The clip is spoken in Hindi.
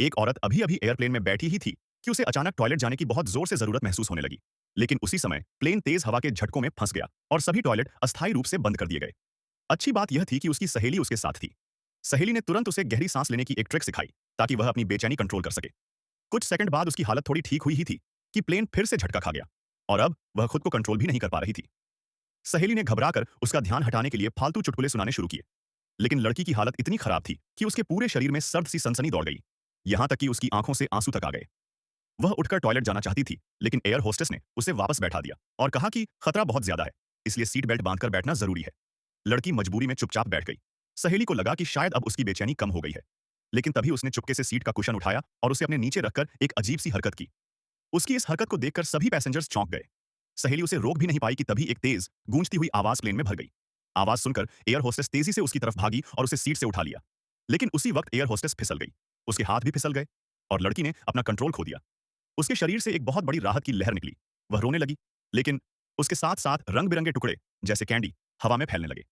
एक औरत अभी-अभी एयरप्लेन में बैठी ही थी कि उसे अचानक टॉयलेट जाने की बहुत जोर से जरूरत महसूस होने लगी। लेकिन उसी समय प्लेन तेज हवा के झटकों में फंस गया और सभी टॉयलेट अस्थायी रूप से बंद कर दिए गए। अच्छी बात यह थी कि उसकी सहेली उसके साथ थी। सहेली ने तुरंत उसे गहरी सांस लेने की एक ट्रिक सिखाई ताकि वह अपनी बेचैनी कंट्रोल कर सके। कुछ सेकंड बाद उसकी हालत थोड़ी ठीक हुई ही थी कि प्लेन फिर से झटका खा गया और अब वह खुद को कंट्रोल भी नहीं कर पा रही थी। सहेली ने घबराकर उसका ध्यान हटाने के लिए फालतू चुटकुले सुनाने शुरू किए। लेकिन लड़की की हालत इतनी खराब थी कि उसके पूरे शरीर में सर्द सी सनसनी दौड़ गई। यहां तक कि उसकी आंखों से आंसू तक आ गए। वह उठकर टॉयलेट जाना चाहती थी, लेकिन एयर होस्टेस ने उसे वापस बैठा दिया और कहा कि खतरा बहुत ज्यादा है, इसलिए सीट बेल्ट बांधकर बैठना जरूरी है। लड़की मजबूरी में चुपचाप बैठ गई। सहेली को लगा कि शायद अब उसकी बेचैनी कम हो गई है, लेकिन तभी उसने चुपके से सीट का कुशन उठाया और उसे अपने नीचे रखकर एक अजीब सी हरकत की। उसकी इस हरकत को देखकर सभी पैसेंजर्स चौंक गए। सहेली उसे रोक भी नहीं पाई कि तभी एक तेज गूंजती हुई आवाज प्लेन में भर गई। आवाज सुनकर एयर होस्टेस तेजी से उसकी तरफ भागी और उसे सीट से उठा लिया। लेकिन उसी वक्त एयर होस्टेस फिसल गई। उसके हाथ भी फिसल गए और लड़की ने अपना कंट्रोल खो दिया। उसके शरीर से एक बहुत बड़ी राहत की लहर निकली। वह रोने लगी, लेकिन उसके साथ साथ रंग बिरंगे टुकड़े जैसे कैंडी हवा में फैलने लगे।